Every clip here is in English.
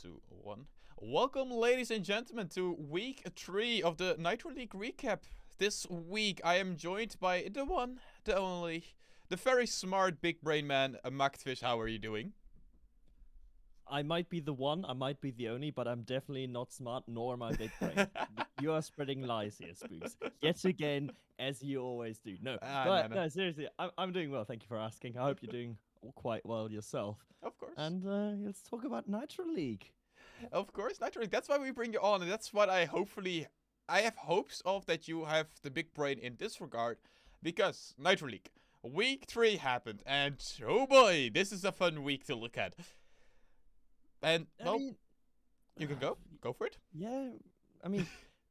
2, 1. Welcome, ladies and gentlemen, to week 3 of the NitroLeague recap. This week, I am joined by the one, the only, the very smart big brain man, Mactfish. How are you doing? I might be the one, I might be the only, but I'm definitely not smart, nor am I big brain. You are spreading lies here, Spooks. Yet again, as you always do. No, seriously, I'm doing well. Thank you for asking. I hope you're doing quite well yourself. Of course. And let's talk about NitroLeague. Of course, NitroLeague. That's why we bring you on, and that's what I have hopes of, that you have the big brain in this regard, because NitroLeague, week 3 happened, and oh boy, this is a fun week to look at. And well, you can go for it. Yeah, I mean,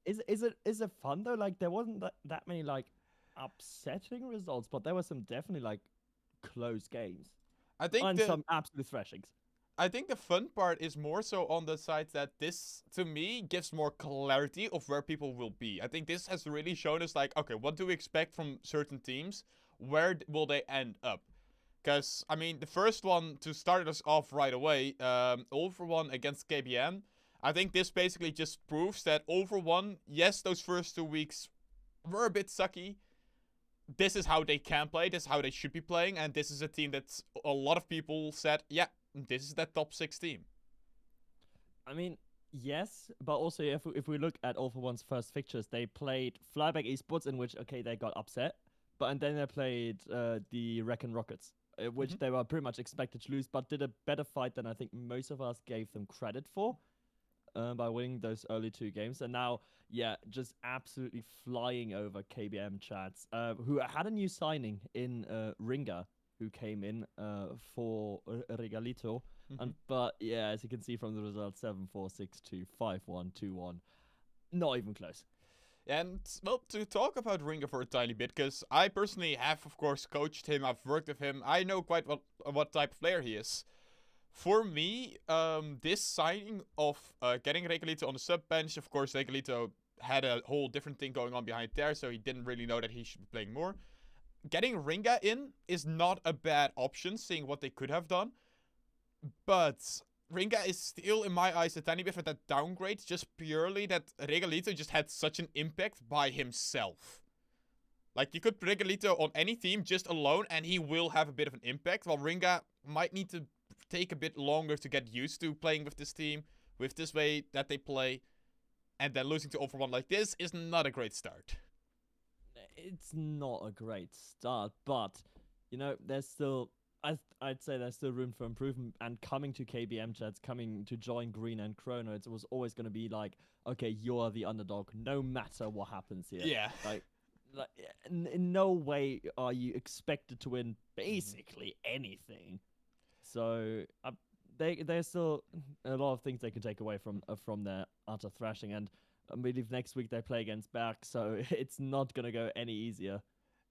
is it fun though? Like, there wasn't that many like upsetting results, but there were some definitely like close games. I think some absolute thrashings. I think the fun part is more so on the side that this, to me, gives more clarity of where people will be. I think this has really shown us, like, okay, what do we expect from certain teams? Where will they end up? Because, I mean, the first one to start us off right away, Over1 against KBM. I think this basically just proves that Over1, yes, those first 2 weeks were a bit sucky. This is how they can play, this is how they should be playing, and this is a team that a lot of people said, yeah, this is that top 6 team. I mean, yes, but also if we look at Over1's first fixtures, they played Flyback Esports, in which, okay, they got upset, and then they played the Reckon Rockets, which they were pretty much expected to lose, but did a better fight than I think most of us gave them credit for. By winning those early 2 games. And now, yeah, just absolutely flying over KBM chats, who had a new signing in Ringa, who came in for Regalito. But yeah, as you can see from the results, 7-4, 6-2, 5-1, 2-1. Not even close. And, well, to talk about Ringa for a tiny bit, because I personally have, of course, coached him, I've worked with him, I know quite what type of player he is. For me, this signing of getting Regalito on the sub bench, of course, Regalito had a whole different thing going on behind there, so he didn't really know that he should be playing more. Getting Ringa in is not a bad option, seeing what they could have done. But Ringa is still, in my eyes, a tiny bit of that downgrade, just purely that Regalito just had such an impact by himself. Like, you could put Regalito on any team just alone, and he will have a bit of an impact, while Ringa might need to take a bit longer to get used to playing with this team, with this way that they play, and then losing to Over1 like this is not a great start. It's not a great start, but, you know, there's still, I'd say there's still room for improvement, and coming to KBM chats, coming to join Green and Chrono, it was always going to be like, okay, you're the underdog, no matter what happens here. Yeah. Like in no way are you expected to win basically anything. So there's still a lot of things they can take away from their utter thrashing, and I believe next week they play against Berg, so it's not gonna go any easier.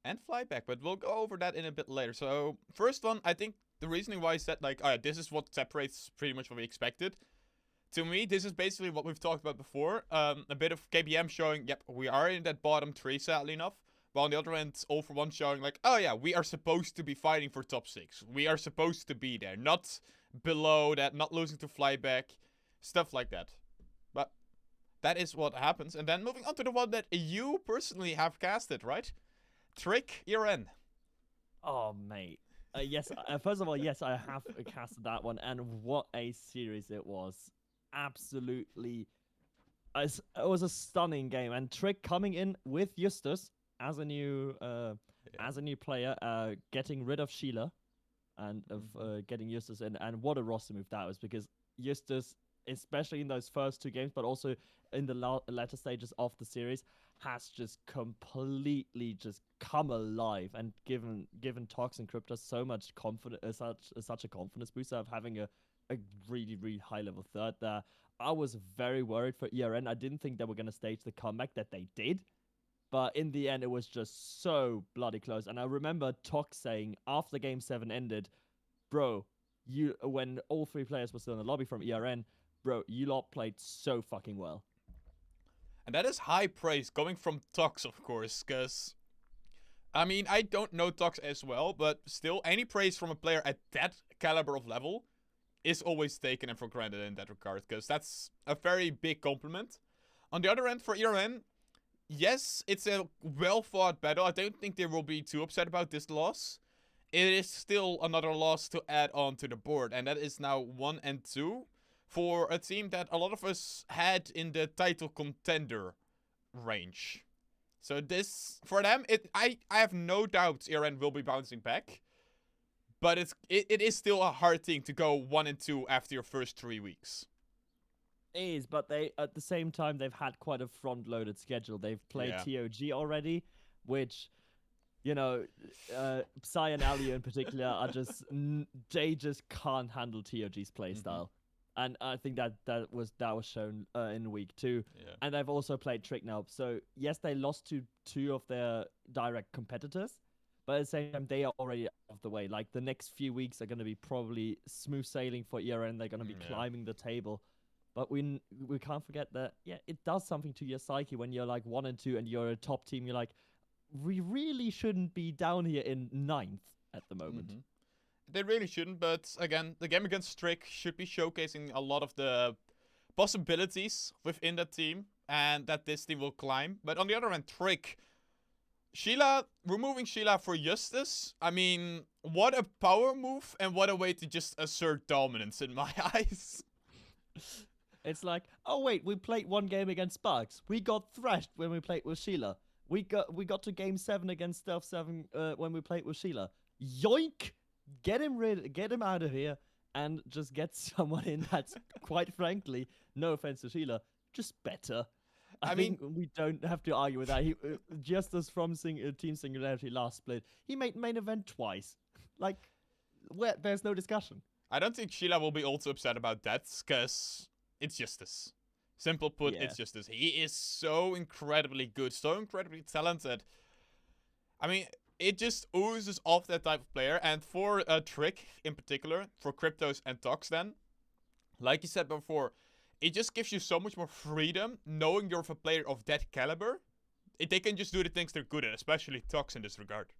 And Flyback, but we'll go over that in a bit later. So first one, I think the reasoning why I said, like, oh yeah, this is what separates pretty much what we expected. To me, this is basically what we've talked about before. A bit of KBM showing, yep, we are in that bottom 3, sadly enough. While on the other end, Over1 showing like, oh yeah, we are supposed to be fighting for top 6. We are supposed to be there, not below that, not losing to Flyback, stuff like that. But that is what happens. And then moving on to the one that you personally have casted, right? Trick, you're in. Oh, mate. Yes, first of all, yes, I have casted that one, and what a series it was. Absolutely. It was a stunning game, and Trick coming in with Justus as a new player, getting rid of Sheila and of getting Justus in, and what a roster move that was, because Justus, especially in those first 2 games, but also in the latter stages of the series, has just completely just come alive and given Tox and Crypto so much confidence, such a confidence booster of having a really, really high level third there. I was very worried for ERN. I didn't think they were going to stage the comeback that they did. But in the end, it was just so bloody close. And I remember Tox saying after Game 7 ended, bro, when all 3 players were still in the lobby from ERN, bro, you lot played so fucking well. And that is high praise coming from Tox, of course, because, I mean, I don't know Tox as well, but still, any praise from a player at that caliber of level is always taken and for granted in that regard, because that's a very big compliment. On the other end, for ERN, yes, it's a well-fought battle. I don't think they will be too upset about this loss. It is still another loss to add on to the board, and that is now 1 and 2 for a team that a lot of us had in the title contender range. So this, for them, I have no doubt ERN will be bouncing back. But it is still a hard thing to go 1 and 2 after your first 3 weeks. It is, but they at the same time they've had quite a front-loaded schedule. They've played TOG already, which, you know, Psy and Alio in particular are just they just can't handle TOG's playstyle, and I think that was shown in week 2. Yeah. And they've also played Trick now. So yes, they lost to 2 of their direct competitors. But at the same time, they are already out of the way. Like, the next few weeks are going to be probably smooth sailing for ERN. They're going to be climbing the table. But we can't forget that, it does something to your psyche when you're, like, 1 and 2 and you're a top team. You're like, we really shouldn't be down here in 9th at the moment. They really shouldn't, but, again, the game against Strick should be showcasing a lot of the possibilities within that team and that this team will climb. But on the other hand, Trick... removing Sheila for Justice, I mean, what a power move and what a way to just assert dominance in my eyes. It's like, oh wait, we played 1 game against Sparks. We got thrashed when we played with Sheila. We got to game 7 against Stealth 7 when we played with Sheila. Yoink! Get him out of here and just get someone in that's, quite frankly, no offense to Sheila, just better. I mean, we don't have to argue with that. He, just as from Team Singularity last split, he made main event twice. Like, there's no discussion. I don't think Sheila will be all too upset about that, because it's Justice. Simple put, it's Justice. He is so incredibly good, so incredibly talented. I mean, it just oozes off that type of player. And for Trick, in particular, for Cryptos and Tox then, like you said before, it just gives you so much more freedom knowing you're a player of that caliber. They can just do the things they're good at, especially Tox in this regard.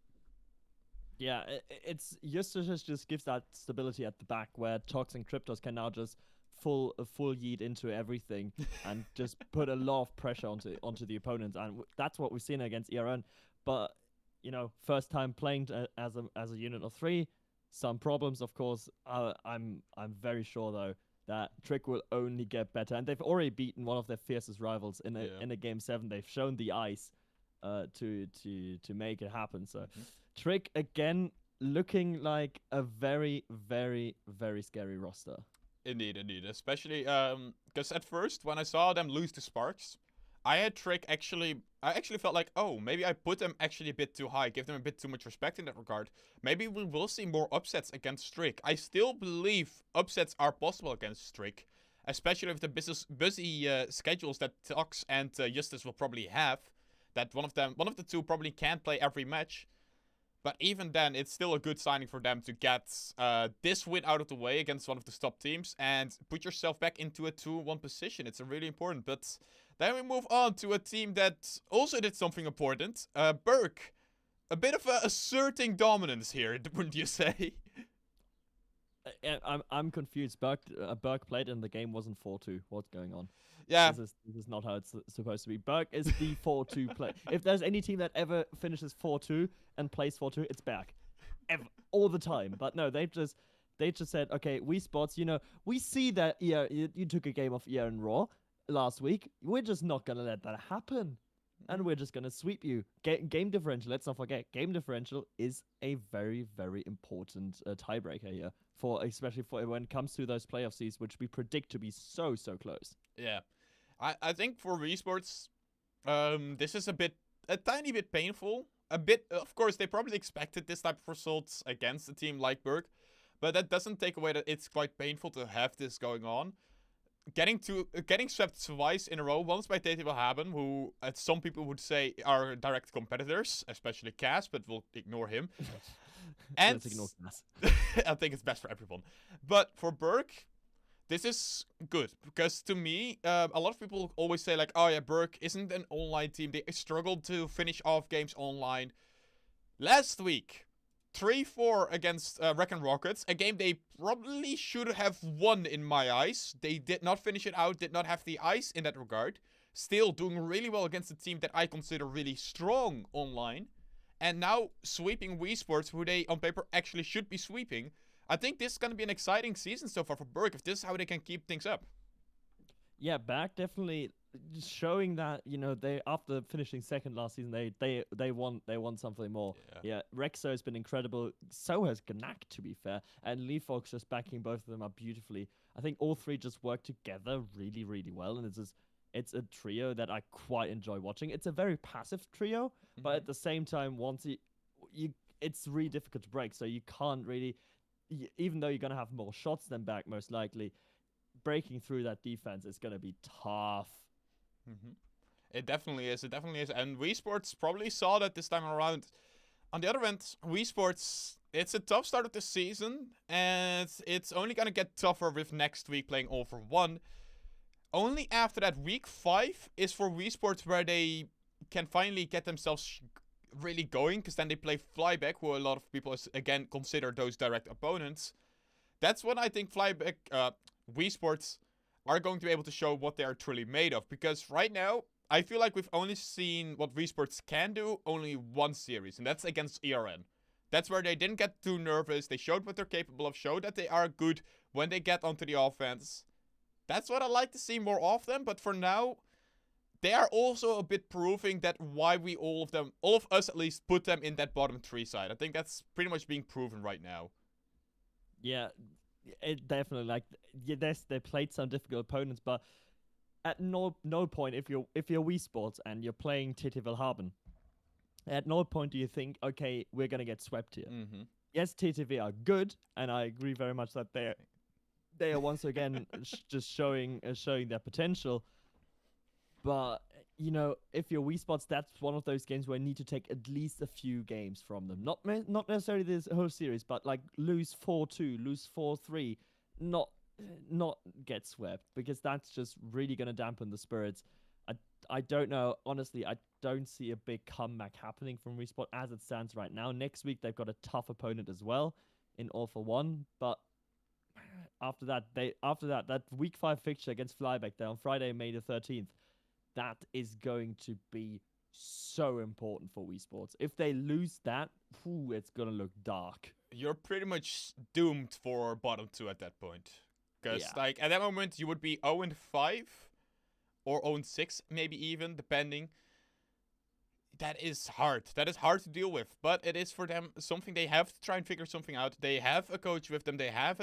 Yeah, it's Justice just gives that stability at the back where Tox and Cryptos can now just full yeet into everything and just put a lot of pressure onto the opponents, and that's what we've seen against ERN. But you know, first time playing as a unit of 3, some problems, of course. I'm very sure though that Trick will only get better, and they've already beaten one of their fiercest rivals in a game 7. They've shown the ice to make it happen. So Trick again looking like a very, very, very scary roster. Indeed, especially because at first when I saw them lose to Sparks, I actually felt like, oh, maybe I put them actually a bit too high, give them a bit too much respect in that regard. Maybe we will see more upsets against Strick. I still believe upsets are possible against Strick, especially with the busy schedules that Tox and Justice will probably have. That one of the two probably can't play every match. But even then, it's still a good signing for them to get this win out of the way against one of the top teams and put yourself back into a 2-1 position. It's really important. But then we move on to a team that also did something important. Burke. A bit of asserting dominance here, wouldn't you say? I'm confused. Burke played and the game wasn't 4-2. What's going on? Yeah. This is not how it's supposed to be. Burke is the 4-2 play. If there's any team that ever finishes 4-2 and plays 4-2, it's Burke. All the time. But no, they just said, okay, we spots, we see that you took a game off ER and Raw last week. We're just not going to let that happen. And we're just going to sweep you. Game differential, let's not forget, game differential is a very, very important tiebreaker here, especially for when it comes to those playoff seeds, which we predict to be so, so close. Yeah. I think for esports, this is a tiny bit painful. Of course, they probably expected this type of results against a team like Berg, but that doesn't take away that it's quite painful to have this going on. Getting swept twice in a row, once by TTWillhaben, who some people would say are direct competitors, especially Cass, but we'll ignore him. And let's ignore Cass. I think it's best for everyone. But for Berg, this is good, because to me, a lot of people always say like, oh yeah, Berg isn't an online team. They struggled to finish off games online. Last week, 3-4 against Wreck and Rockets, a game they probably should have won in my eyes. They did not finish it out, did not have the ice in that regard. Still doing really well against a team that I consider really strong online. And now sweeping Wii Sports, who they on paper actually should be sweeping. I think this is going to be an exciting season so far for Berg, if this is how they can keep things up. Yeah, back definitely just showing that, you know, they after finishing second last season, they want something more. Yeah, Rexo has been incredible. So has Gnak, to be fair, and Lee Fox just backing both of them up beautifully. I think all three just work together really, really well, and it's a trio that I quite enjoy watching. It's a very passive trio, but at the same time, once it's really difficult to break. So you can't really, even though you're gonna have more shots than back, most likely, breaking through that defense is gonna be tough. It definitely is. It definitely is. And Wii Sports probably saw that this time around. On the other end, Wii Sports, it's a tough start of the season, and it's only gonna get tougher with next week playing All for One. Only after that, week 5 is for Wii Sports where they can finally get themselves really going, because then they play Flyback, who a lot of people, again, consider those direct opponents. That's when I think Flyback, Wii Sports are going to be able to show what they are truly made of, because right now, I feel like we've only seen what Wii Sports can do only one series, and that's against ERN. That's where they didn't get too nervous, they showed what they're capable of, showed that they are good when they get onto the offense. That's what I like to see more of them, but for now, they are also a bit proving that why we all of us at least, put them in that bottom 3 side. I think that's pretty much being proven right now. Yeah, it definitely, like, yes, they played some difficult opponents, but at no point, if you're Wii Sports and you're playing TTWillhaben, at no point do you think, okay, we're gonna get swept here. Yes, TTV are good, and I agree very much that they are once again just showing their potential. But, you know, if you're Wii Sports, that's one of those games where you need to take at least a few games from them. Not necessarily this whole series, but like lose 4-2, lose 4-3, not get swept, because that's just really going to dampen the spirits. I don't know. Honestly, I don't see a big comeback happening from Wii Sports as it stands right now. Next week, they've got a tough opponent as well in All for One, but after that, that week 5 fixture against Flyback there on Friday, May the 13th, that is going to be so important for Wii Sports. If they lose that, it's going to look dark. You're pretty much doomed for bottom 2 at that point. Because, like, at that moment, you would be 0-5 or 0-6, maybe even, depending. That is hard. That is hard to deal with. But it is for them something they have to try and figure something out. They have a coach with them. They have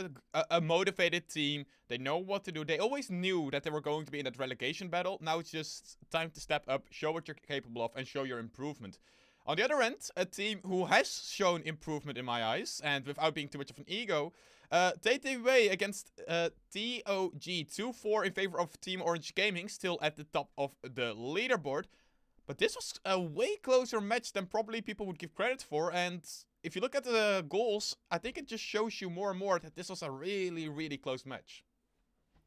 a motivated team. They know what to do. They always knew that they were going to be in that relegation battle. Now it's just time to step up, show what you're capable of, and show your improvement. On the other end, a team who has shown improvement in my eyes, and without being too much of an ego, TTW against TOG 2-4 in favor of Team Orange Gaming, still at the top of the leaderboard. But this was a way closer match than probably people would give credit for. And if you look at the goals, I think it just shows you more and more that this was a really, really close match.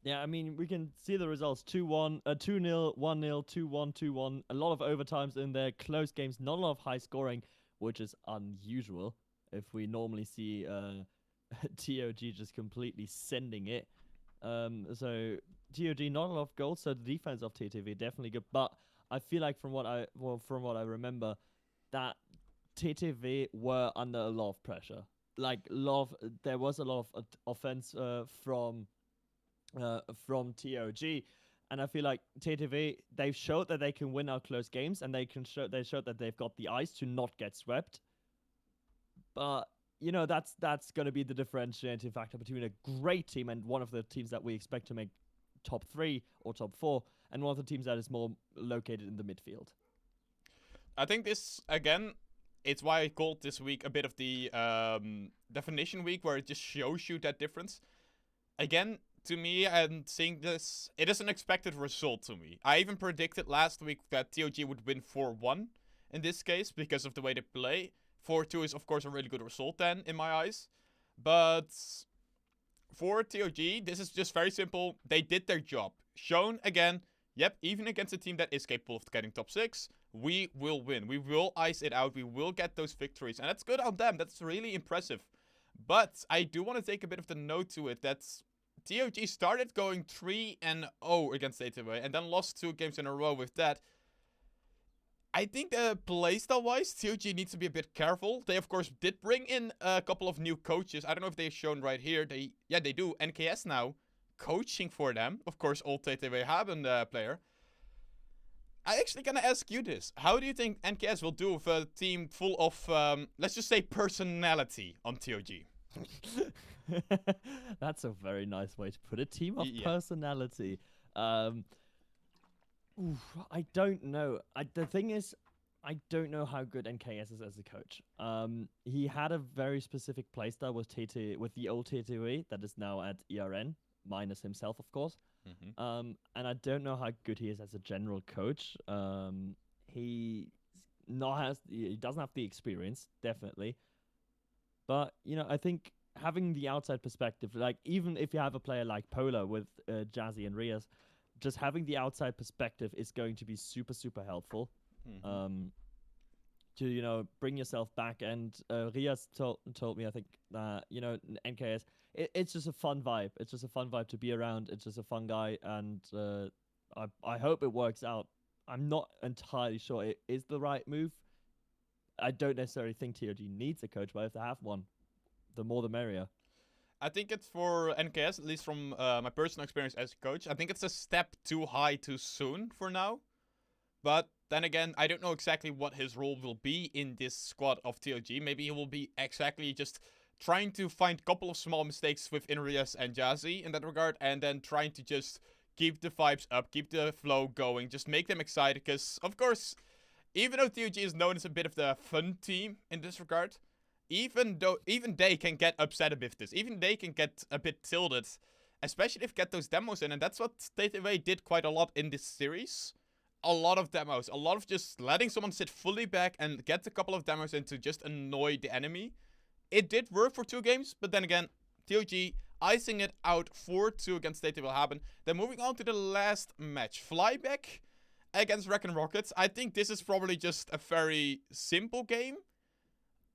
Yeah, I mean, we can see the results. 2-1, 2-0, 1-0, 2-1, 2-1. A lot of overtimes in there, close games, not a lot of high scoring, which is unusual if we normally see TOG just completely sending it. So TOG, not a lot of goals, so the defense of TTV definitely good. But I feel like from what I remember, that TTV were under a lot of pressure. Like there was a lot of offense from TOG, and I feel like TTV, they've showed that they can win out close games, and they showed that they've got the ice to not get swept. But you know, that's going to be the differentiating factor between a great team and one of the teams that we expect to make top 3 or top 4, and one of the teams that is more located in the midfield. I think this, again, it's why I called this week a bit of the definition week, where it just shows you that difference. Again, to me, and seeing this, it is an expected result to me. I even predicted last week that TOG would win 4-1 in this case, because of the way they play. 4-2 is, of course, a really good result then, in my eyes. But for TOG, this is just very simple. They did their job. Shown again, yep, even against a team that is capable of getting top 6, we will win. We will ice it out. We will get those victories. And that's good on them. That's really impressive. But I do want to take a bit of the note to it that TOG started going 3-0 against TTW and then lost 2 games in a row with that. I think playstyle-wise, TOG needs to be a bit careful. They, of course, did bring in a couple of new coaches. I don't know if they're shown right here. Yeah, they do. NKS now coaching for them. Of course, old TTWillhaben player. I actually gonna ask you this. How do you think NKS will do with a team full of, let's just say, personality on TOG? That's a very nice way to put it. Team of personality. I don't know. The thing is, I don't know how good NKS is as a coach. He had a very specific playstyle with the old TTW that is now at ERN, minus himself, of course. And I don't know how good he is as a general coach. He doesn't have the experience, definitely. But I think having the outside perspective, like even if you have a player like Polar with Jazzy and Rias, just having the outside perspective is going to be super, super helpful. To bring yourself back. And Rias told me, I think that NKS, it's just a fun vibe. It's just a fun vibe to be around. It's just a fun guy, and I hope it works out. I'm not entirely sure it is the right move. I don't necessarily think TOG needs a coach, but if they have one, the more the merrier. I think it's for NKS, at least from my personal experience as a coach, I think it's a step too high too soon for now. But then again, I don't know exactly what his role will be in this squad of TOG. Maybe he will be exactly just trying to find a couple of small mistakes with Inrias and Jazzy in that regard, and then trying to just keep the vibes up, keep the flow going, just make them excited. Because, of course, even though TOG is known as a bit of the fun team in this regard, even they can get upset a bit with this. Even they can get a bit tilted, especially if you get those demos in. And that's what TTW did quite a lot in this series. A lot of demos. A lot of just letting someone sit fully back and get a couple of demos in to just annoy the enemy. It did work for 2 games, but then again, TOG icing it out 4-2 against TTWillhaben. Then moving on to the last match. Flyback against Wreck-N Rockets. I think this is probably just a very simple game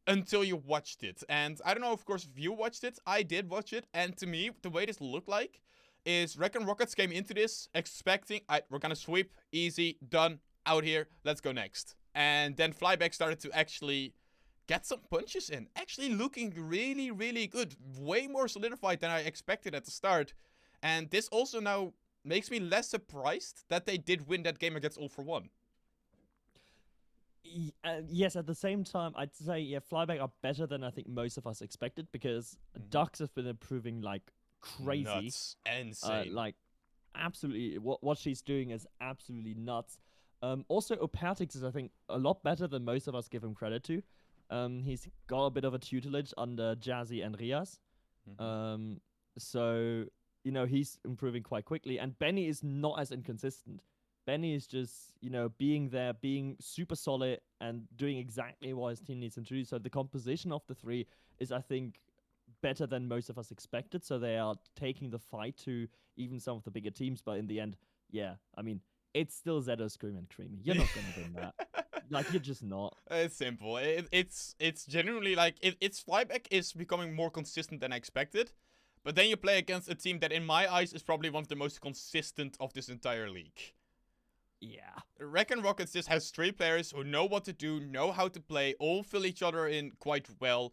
until you watched it. And I don't know, of course, if you watched it. I did watch it. And to me, the way this looked like is Wreck-N Rockets came into this expecting, we're gonna sweep, easy, done, out here, let's go next. And then Flyback started to actually get some punches in. Actually looking really, really good. Way more solidified than I expected at the start. And this also now makes me less surprised that they did win that game against All For One. Yes, at the same time, I'd say, Flyback are better than I think most of us expected, because Ducks have been improving like crazy. Nuts. Insane. Like, absolutely, what she's doing is absolutely nuts. Also, Opatix is, I think, a lot better than most of us give him credit to. He's got a bit of a tutelage under Jazzy and Rias. So, he's improving quite quickly. And Benny is not as inconsistent. Benny is just, being there, being super solid and doing exactly what his team needs him to do. So the composition of the 3 is, I think, better than most of us expected. So they are taking the fight to even some of the bigger teams. But in the end, it's still Zedo, Scream, and Creamy. You're not going to win that. Like, you're just not. It's simple. It's genuinely like, it's Flyback is becoming more consistent than I expected. But then you play against a team that, in my eyes, is probably one of the most consistent of this entire league. Yeah. Wreck-N Rockets just has 3 players who know what to do, know how to play, all fill each other in quite well,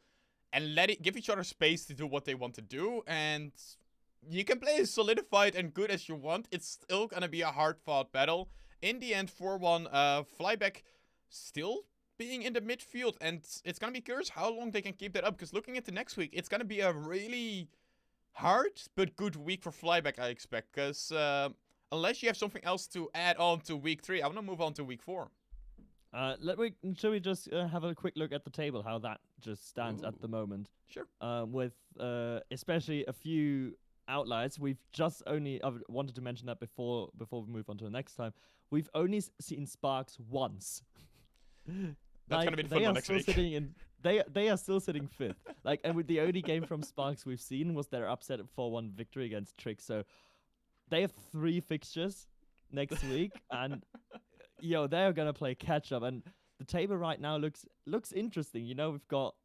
and give each other space to do what they want to do. And you can play as solidified and good as you want. It's still gonna be a hard-fought battle. In the end, 4-1, Flyback still being in the midfield, and it's gonna be curious how long they can keep that up, because looking at the next week, it's gonna be a really hard but good week for Flyback, I expect, because unless you have something else to add on to week 3, I want to move on to week 4. Shall we just have a quick look at the table, how that just stands at the moment? Sure. With especially a few outliers. We've just only, I wanted to mention that before we move on to the next time. We've only seen Sparks once. That's gonna be the fun one next week. They are still sitting 5th. And with the only game from Sparks we've seen was their upset 4-1 victory against Trick. So they have 3 fixtures next week, and they're gonna play catch up, and the table right now looks interesting. We've got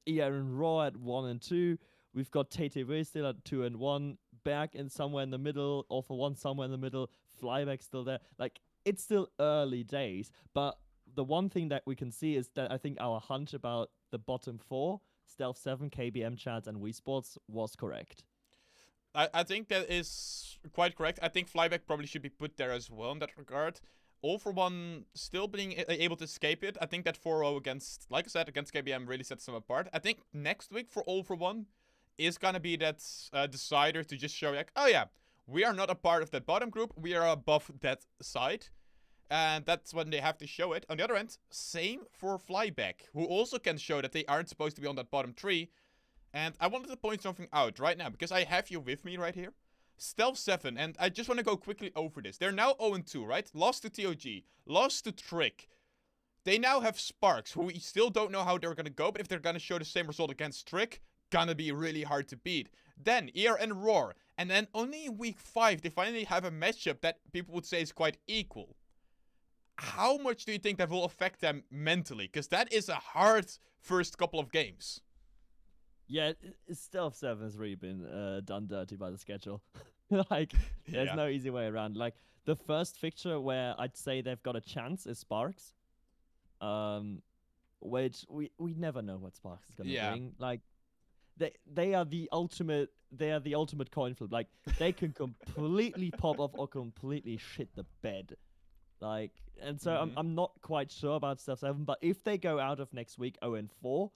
ER and Raw at 1 and 2. We've got TTW still at 2 and 1. Berg in somewhere in the middle. All for One somewhere in the middle. Flyback still there. Like, it's still early days, but the one thing that we can see is that I think our hunch about the bottom 4, Stealth 7, KBM Chads, and Wii Sports was correct. I think that is quite correct. I think Flyback probably should be put there as well in that regard. All for One still being able to escape it. I think that 4-0 against, like I said, against KBM really sets them apart. I think next week for All for One is going to be that decider to just show, like, oh yeah, we are not a part of that bottom group. We are above that side. And that's when they have to show it. On the other end, same for Flyback, who also can show that they aren't supposed to be on that bottom 3. And I wanted to point something out right now, because I have you with me right here. Stealth 7, and I just want to go quickly over this. They're now 0-2, right? Lost to TOG, lost to Trick. They now have Sparks, who we still don't know how they're going to go, but if they're going to show the same result against Trick, gonna be really hard to beat. Then ER and Roar, and then only in week 5, they finally have a matchup that people would say is quite equal. How much do you think that will affect them mentally? Because that is a hard first couple of games. Yeah, Stealth 7 has really been done dirty by the schedule. Like, there's no easy way around. Like, the first fixture where I'd say they've got a chance is Sparks. Which we never know what Sparks is going to bring. Like, they are the ultimate coin flip. Like, they can completely pop off or completely shit the bed. Like, and so I'm not quite sure about Stealth 7, but if they go out of next week 0-4,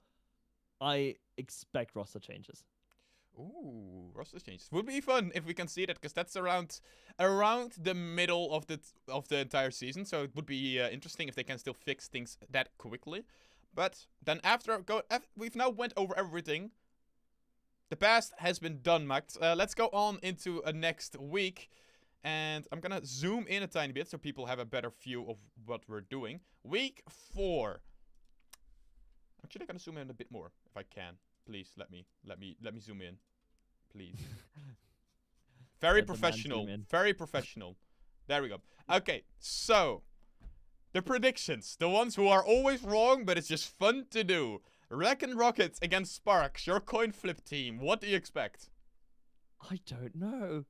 I expect roster changes. Ooh, roster changes. Would be fun if we can see that, because that's around the middle of the entire season. So it would be interesting if they can still fix things that quickly. But then we've now went over everything. The past has been done, Max. Let's go on into next week. And I'm gonna zoom in a tiny bit so people have a better view of what we're doing. Week 4. Actually, I'm gonna zoom in a bit more if I can. Please let me zoom in. Please. Very professional. Very professional. There we go. Okay, so the predictions, the ones who are always wrong, but it's just fun to do. Reckon Rockets against Sparks, your coin flip team. What do you expect? I don't know.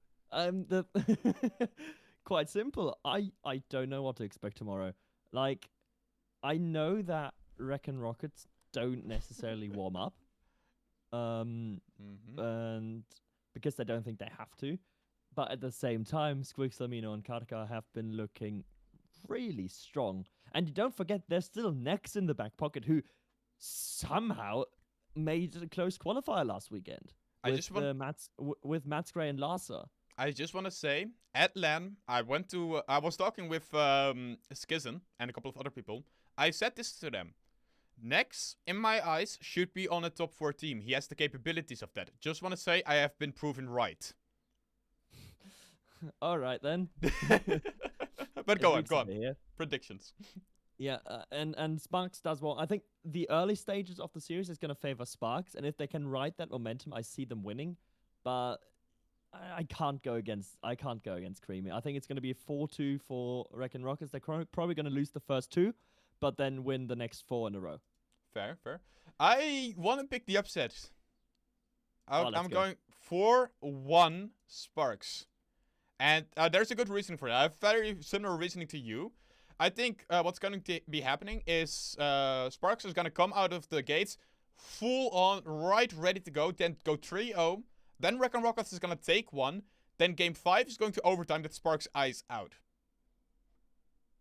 Quite simple. I don't know what to expect tomorrow. Like, I know that Reckon Rockets don't necessarily warm up. And because they don't think they have to. But at the same time, Squix, Lamino, and Kartka have been looking really strong. And don't forget, there's still Nex in the back pocket, who somehow made a close qualifier last weekend. With Mats Gray and Larsa. I just want to say, at LAN, I was talking with Skizzen and a couple of other people. I said this to them. Nex, in my eyes, should be on a top 4 team. He has the capabilities of that. Just want to say I have been proven right. All right, then. But go on. Predictions. Yeah, and Sparks does well. I think the early stages of the series is going to favor Sparks, and if they can ride that momentum, I see them winning. But I can't go against Creamy. I think it's going to be a 4-2 for Reckon Rockets. They're probably going to lose the first 2, but then win the next 4 in a row. Fair. I want to pick the upset. I'm going 4-1 Sparks. And there's a good reason for it. I have very similar reasoning to you. I think what's going to be happening is Sparks is going to come out of the gates full on, right, ready to go, then go 3-0. Then Reckon Rockets is going to take 1. Then game 5 is going to overtime that Sparks eyes out.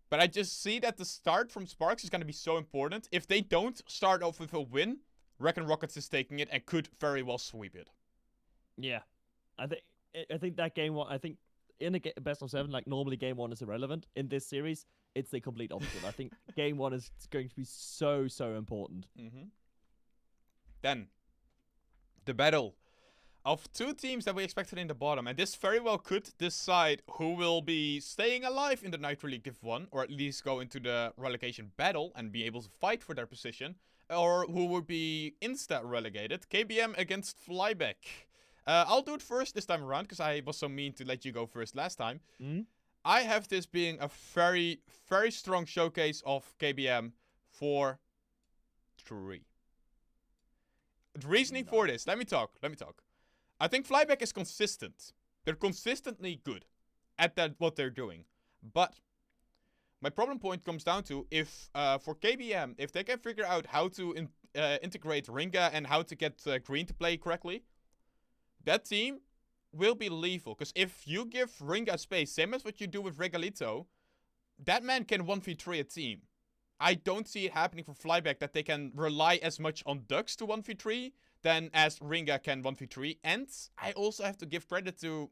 But I just see that the start from Sparks is going to be so important. If they don't start off with a win, Reckon Rockets is taking it and could very well sweep it. Yeah. I think that game 1, I think in a best of 7, like normally game 1 is irrelevant. In this series, it's the complete opposite. I think game 1 is going to be so important. Then, the battle of 2 teams that we expected in the bottom. And this very well could decide who will be staying alive in the NitroLeague Div 1, or at least go into the relegation battle and be able to fight for their position, or who would be insta-relegated. KBM against Flyback. I'll do it first this time around, because I was so mean to let you go first last time. I have this being a very, very strong showcase of KBM for 3. The reasoning for this, let me talk. I think Flyback is consistent. They're consistently good at what they're doing. But my problem point comes down to if, for KBM, if they can figure out how to integrate Ringa and how to get Green to play correctly, that team will be lethal. Because if you give Ringa space, same as what you do with Regalito, that man can 1v3 a team. I don't see it happening for Flyback that they can rely as much on Ducks to 1v3 than as Ringa can 1v3. And I also have to give credit to,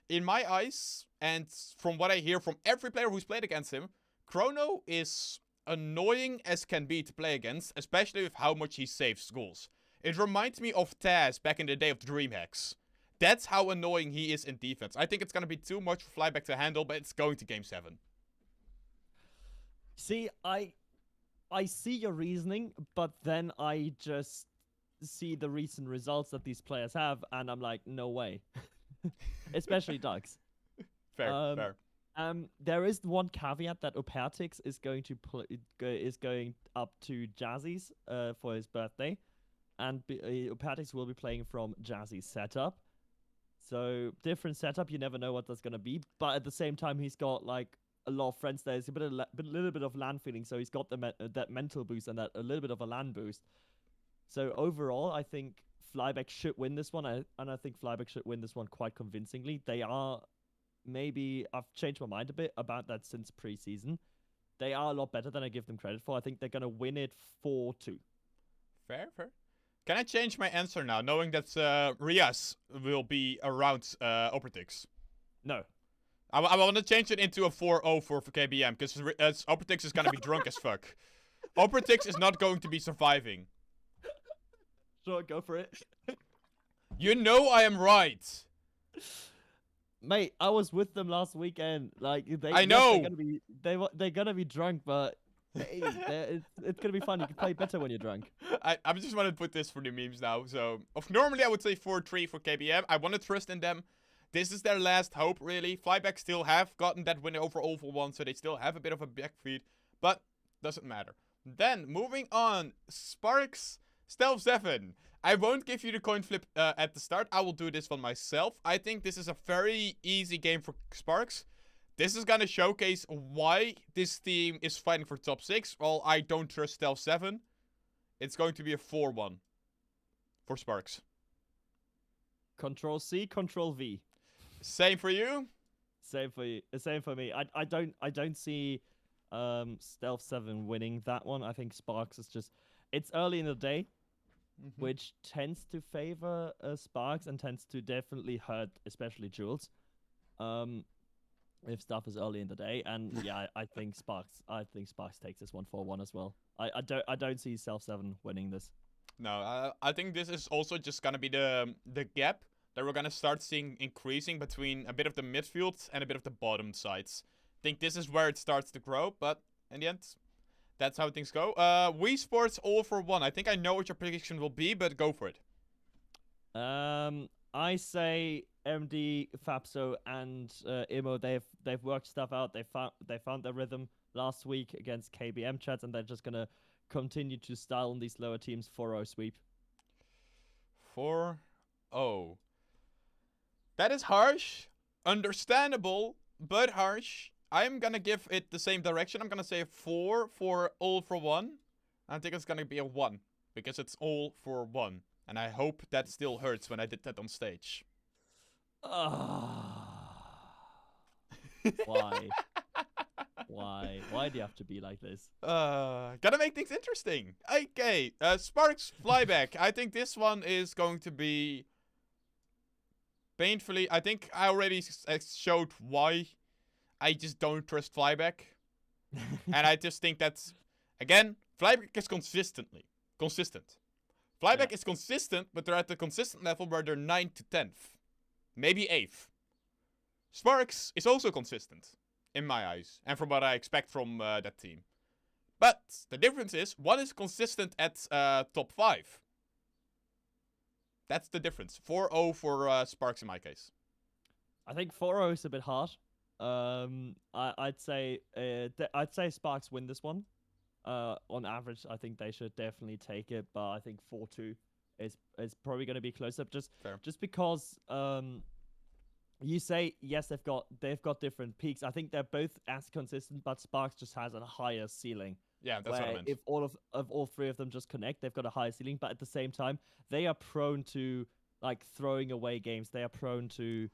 in my eyes, and from what I hear from every player who's played against him, Chrono is annoying as can be to play against, especially with how much he saves goals. It reminds me of Taz back in the day of DreamHacks. That's how annoying he is in defense. I think it's going to be too much for Flyback to handle, but it's going to Game 7. See, I see your reasoning, but then I just see the recent results that these players have, and I'm like, no way. Especially Ducks. Fair. There is one caveat that Opertix is going to is going up to Jazzy's for his birthday, and Opertix will be playing from Jazzy's setup. So different setup, you never know what that's gonna be. But at the same time, he's got like a lot of friends there. It's a little bit of LAN feeling, so he's got that mental boost and that a little bit of a LAN boost. So overall, I think Flyback should win this one, and I think Flyback should win this one quite convincingly. They are I've changed my mind a bit about that since preseason. They are a lot better than I give them credit for. I think they're gonna win it 4-2. Fair. Can I change my answer now, knowing that Rias will be around Opertix? No. I want to change it into a 4-0 for KBM, because Opertix is going to be drunk as fuck. Opertix is not going to be surviving. Sure, go for it. You know I am right. Mate, I was with them last weekend. Like I know. They're gonna be drunk, but hey, it's gonna be fun. You can play better when you're drunk. I just want to put this for the memes now. So, normally I would say 4-3 for KBM. I want to trust in them. This is their last hope, really. Flyback still have gotten that win over All for One, so they still have a bit of a backfeed, but doesn't matter. Then, moving on, Sparks, Stealth 7. I won't give you the coin flip at the start. I will do this one myself. I think this is a very easy game for Sparks. This is going to showcase why this team is fighting for top 6. Well, I don't trust Stealth 7. It's going to be a 4-1 for Sparks. Control C, Control V. Same for you? Same for you. Same for me. I don't see Stealth 7 winning that one. I think Sparks is just, it's early in the day, which tends to favor Sparks and tends to definitely hurt, especially Jules. If stuff is early in the day, and yeah, I think Sparks takes this one 4-1 as well. I don't see Stealth 7 winning this. No, I think this is also just gonna be the gap that we're gonna start seeing increasing between a bit of the midfield and a bit of the bottom sides. I think this is where it starts to grow, but in the end, that's how things go. Wii Sports All for One. I think I know what your prediction will be, but go for it. I say MD, Fapso, and Imo. They've worked stuff out. They found their rhythm last week against KBM Chats, and they're just gonna continue to style on these lower teams. 4-0 sweep. 4-0. That is harsh, understandable, but harsh. I'm gonna give it the same direction. I'm gonna say 4 for All for One. I think it's gonna be a 1 because it's All for One, and I hope that still hurts when I did that on stage. Why? Why do you have to be like this? Gotta make things interesting. Okay, Sparks Flyback. I think this one is going to be painfully. I think I already showed why I just don't trust Flyback. And I just think that's, again, Flyback is consistent. Flyback is consistent, but they're at the consistent level where they're 9th to 10th. Maybe 8th. Sparks is also consistent, in my eyes, and from what I expect from that team. But the difference is, one is consistent at top 5. That's the difference. 4-0 for Sparks in my case. I think 4-0 is a bit harsh. I'd say Sparks win this one. On average, I think they should definitely take it, but I think 4-2 is probably going to be close up. Fair. Just because you say yes, they've got different peaks. I think they're both as consistent, but Sparks just has a higher ceiling. Yeah, that's what I meant. If all three of them just connect, they've got a higher ceiling. But at the same time, they are prone to like throwing away games. They are prone to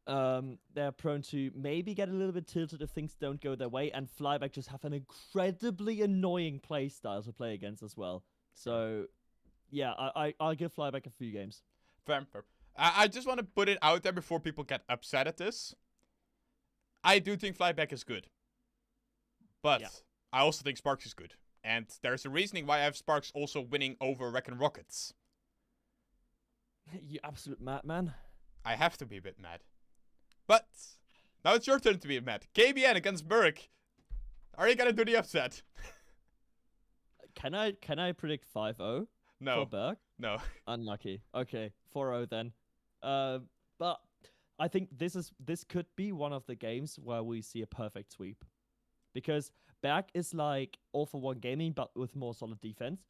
maybe get a little bit tilted if things don't go their way, and Flyback just have an incredibly annoying play style to play against as well. So yeah, I'll give Flyback a few games. Fair. I just want to put it out there before people get upset at this. I do think Flyback is good. But I also think Sparks is good. And there's a reasoning why I have Sparks also winning over Wreck-N Rockets. You absolute madman. I have to be a bit mad. But now it's your turn to be mad. KBN against Burke. Are you gonna do the upset? Can I predict 5-0? No. For Burke? No. Unlucky. Okay, 4-0 then. But I think this could be one of the games where we see a perfect sweep. Because Berg is like All for One Gaming, but with more solid defense.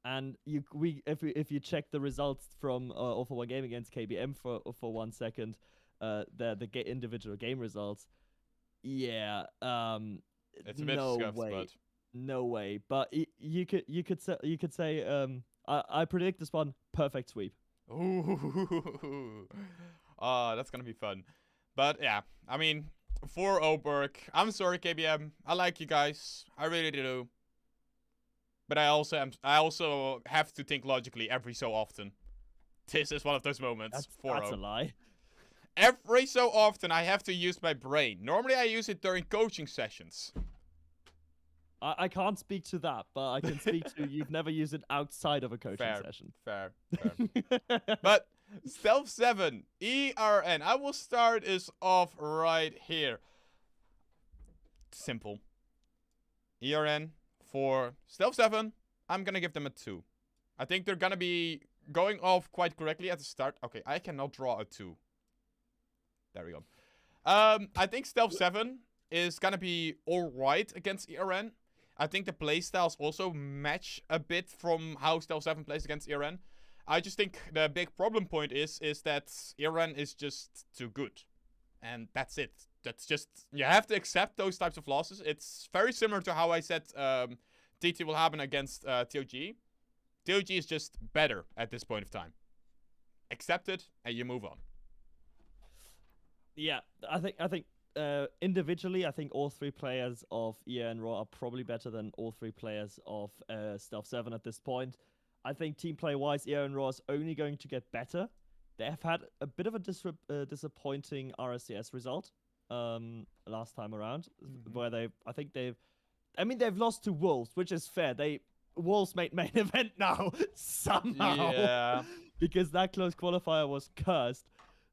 And if you check the results from All for One Gaming against KBM for 1 second, the individual game results, it's a bit scuffed, but no way. But you could say I predict this one perfect sweep. Ooh. That's gonna be fun. But yeah, I mean, for Oberg, I'm sorry, KBM. I like you guys. I really do. But I also have to think logically every so often. This is one of those moments. That's a lie. Every so often, I have to use my brain. Normally, I use it during coaching sessions. I can't speak to that, but I can speak to you've never used it outside of a coaching session. Fair. But Stealth 7, ERN. I will start this off right here. Simple. ERN for Stealth 7, I'm going to give them a 2. I think they're going to be going off quite correctly at the start. Okay, I cannot draw a 2. There we go. I think Stealth 7 is going to be alright against ERN. I think the playstyles also match a bit from how Stealth 7 plays against ERN. I just think the big problem point is that ERN is just too good. And that's it. That's just... You have to accept those types of losses. It's very similar to how I said TTWillhaben against TOG. TOG is just better at this point of time. Accept it, and you move on. Yeah, I think individually, I think all three players of EA and Raw are probably better than all three players of Stealth 7 at this point. I think team play-wise, EA and Raw is only going to get better. They have had a bit of a disappointing RLCS result last time around, where they've lost to Wolves, which is fair. Wolves made main event now somehow, yeah, because that close qualifier was cursed.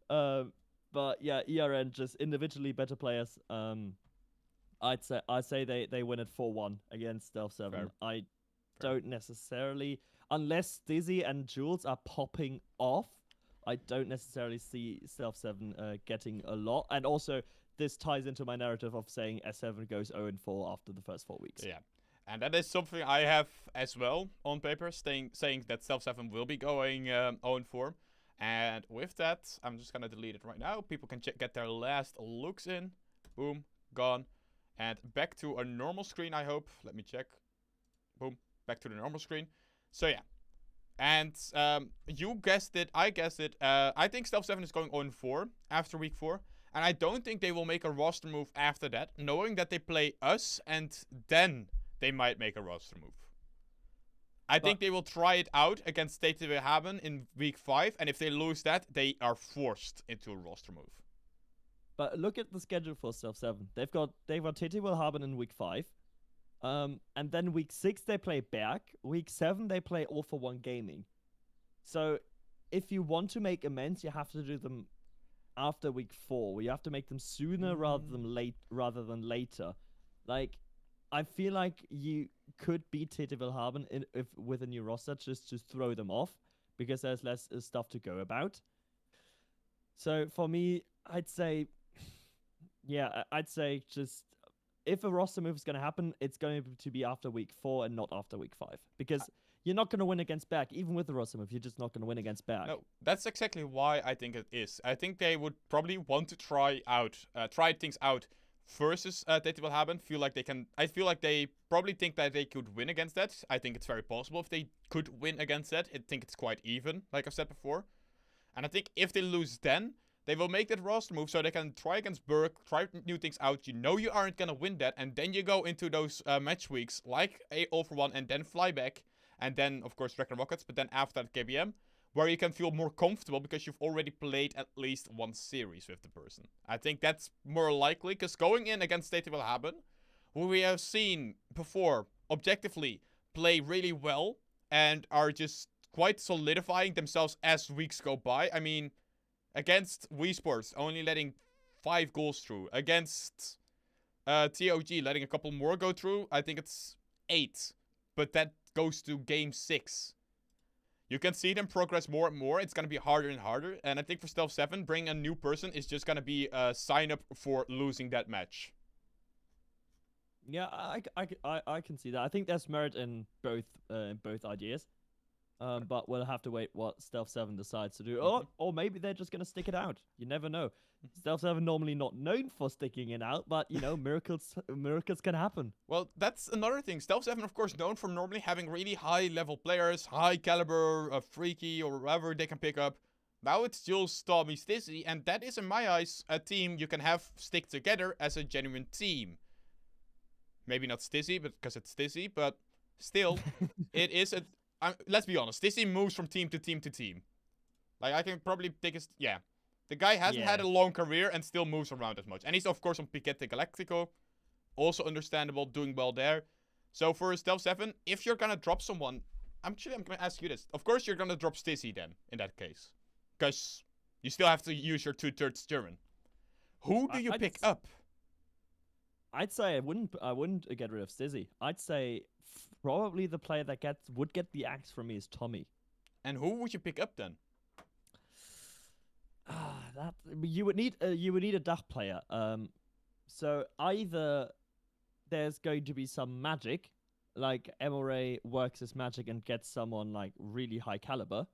But yeah, ERN just individually better players. I'd say they win at 4-1 against Stealth 7. Fair. I don't necessarily, unless Dizzy and Jules are popping off, I don't necessarily see Stealth 7 getting a lot. And also, this ties into my narrative of saying S7 goes 0-4 after the first 4 weeks. Yeah. And that is something I have as well on paper, saying that Stealth 7 will be going 0-4. And with that, I'm just going to delete it right now. People can get their last looks in. Boom. Gone. And back to a normal screen, I hope. Let me check. Boom. Back to the normal screen. So, yeah. And you guessed it. I guessed it. I think Stealth 7 is going 0-4 after week 4. And I don't think they will make a roster move after that, knowing that they play us, and then they might make a roster move. I think they will try it out against TTWillhaben in week 5, and if they lose that, they are forced into a roster move. But look at the schedule for Stealth 7. They've got TTWillhaben in week 5. And then week 6 they play Berg. Week 7 they play All for One Gaming. So if you want to make amends, you have to do them after week 4. You have to make them sooner rather than later. Like, I feel like you could beat TTWillhaben with a new roster just to throw them off, because there's less stuff to go about. So for me, I'd say Yeah, I'd say just if a roster move is going to happen, it's going to be after week 4 and not after week 5 because you're not going to win against back. Even with the roster move, you're just not going to win against back. No, that's exactly why I think it is. I think they would probably want to try things out versus TTWillhaben. I feel like they probably think that they could win against that. I think it's very possible if they could win against that. I think it's quite even, like I've said before. And I think if they lose then, they will make that roster move so they can try against Burke, try new things out. You know you aren't going to win that. And then you go into those match weeks like a All for One and then fly back. And then, of course, Dragon Rockets. But then after that, KBM. Where you can feel more comfortable because you've already played at least one series with the person. I think that's more likely. Because going in against TTWillhaben, who we have seen before, objectively, play really well. And are just quite solidifying themselves as weeks go by. I mean, against Wii Sports, only letting 5 goals through. Against TOG, letting a couple more go through. I think it's 8. But that goes to game 6. You can see them progress more and more. It's going to be harder and harder. And I think for Stealth 7, bringing a new person is just going to be a sign up for losing that match. Yeah, I can see that. I think there's merit in both ideas. But we'll have to wait what Stealth 7 decides to do. Or maybe they're just going to stick it out. You never know. Stealth 7 normally not known for sticking it out, but, you know, miracles can happen. Well, that's another thing. Stealth 7, of course, known for normally having really high-level players, high caliber, freaky, or whatever they can pick up. Now it's Jules, Tommy, Stizzy, and that is, in my eyes, a team you can have stick together as a genuine team. Maybe not Stizzy, because it's Stizzy, but still, it is a... let's be honest. Stizzy moves from team to team to team. Like, I can probably take his... Yeah. The guy hasn't had a long career and still moves around as much. And he's, of course, on Piquete Galactico. Also understandable, doing well there. So, for Stealth 7, if you're gonna drop someone... I'm gonna ask you this. Of course, you're gonna drop Stizzy then, in that case. Because you still have to use your 2/3 German. Who do you pick up? I'd say I wouldn't get rid of Stizzy. I'd say... Probably the player that would get the axe from me is Tommy. And who would you pick up then? You would need a Dach player. So either there's going to be some magic, like MRA works his magic and gets someone like really high caliber,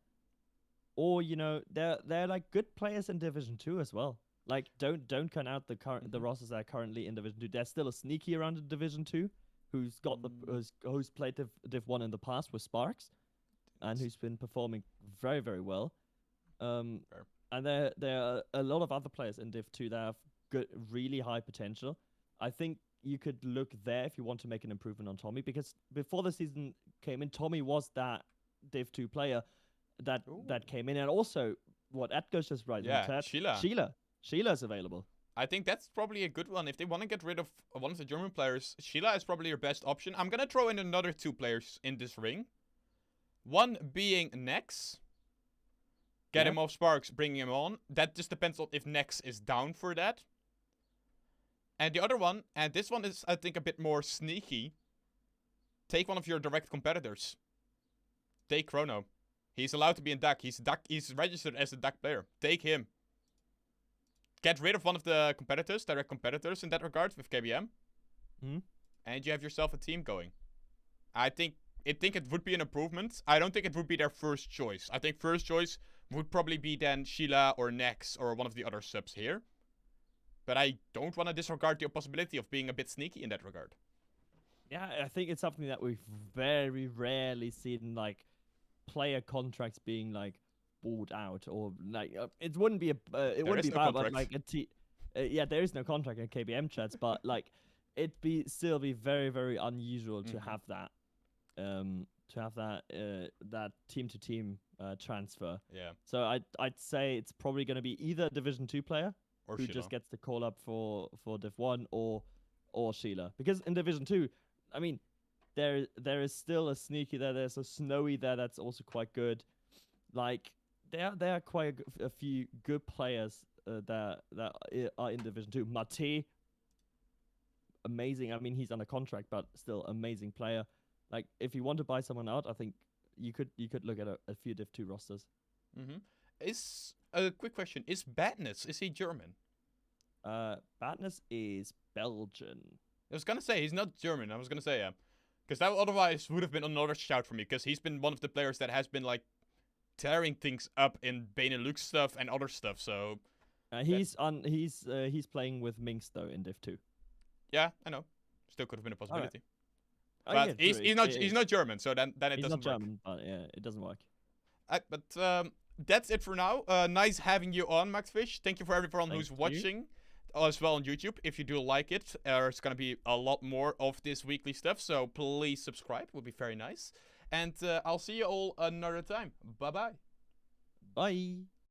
or you know they're like good players in Division 2 as well. Like don't count out the rosters that are currently in Division 2. There's still a sneaky around in Division 2. Who's who's played Div 1 in the past with Sparks, and who's been performing very, very well. And there are a lot of other players in Div 2 that have good, really high potential. I think you could look there if you want to make an improvement on Tommy, because before the season came in, Tommy was that Div 2 player that came in, and also what Edgar's just right. Yeah, Sheila's available. I think that's probably a good one. If they want to get rid of one of the German players, Sheila is probably your best option. I'm going to throw in another 2 players in this ring. One being Nex. Get him off Sparks, bring him on. That just depends on if Nex is down for that. And the other one, and this one is, I think, a bit more sneaky. Take one of your direct competitors. Take Chrono. He's allowed to be in DAC. He's registered as a DAC player. Take him. Get rid of one of the competitors, direct competitors in that regard with KBM. And you have yourself a team going. I think it would be an improvement. I don't think it would be their first choice. I think first choice would probably be then Sheila or Nex or one of the other subs here. But I don't want to disregard the possibility of being a bit sneaky in that regard. Yeah, I think it's something that we've very rarely seen, like, player contracts being, like, bought out, or like it wouldn't be bad, but like there is no contract in KBM chats, but like still be very, very unusual to have that that team to team transfer. Yeah. So I'd say it's probably going to be either a Division 2 player or who just gets the call up for Div 1 or Sheila, because in Division 2, I mean there is still a sneaky there. There's a snowy there that's also quite good. Like there are quite a few good players that are in Division 2. Mate, amazing. I mean, he's under contract, but still amazing player. Like, if you want to buy someone out, I think you could look at a few Div 2 rosters. Is a quick question: is Badness, is he German? Badness is Belgian. I was gonna say he's not German. I was gonna say yeah, because that otherwise would have been another shout for me. Because he's been one of the players that has been like tearing things up in Benelux stuff and other stuff. So He's playing with Minx though in Div 2. yeah, I know. Still could have been a possibility. Oh, But yeah, he's not German, so then it he's doesn't not work. German, but yeah, it doesn't work. But that's it for now. Nice having you on, Maxfish. Thank you for everyone who's watching as well on YouTube. If you do like it, there's going to be a lot more of this weekly stuff, so please subscribe. It would be very nice. And I'll see you all another time. Bye-bye. Bye.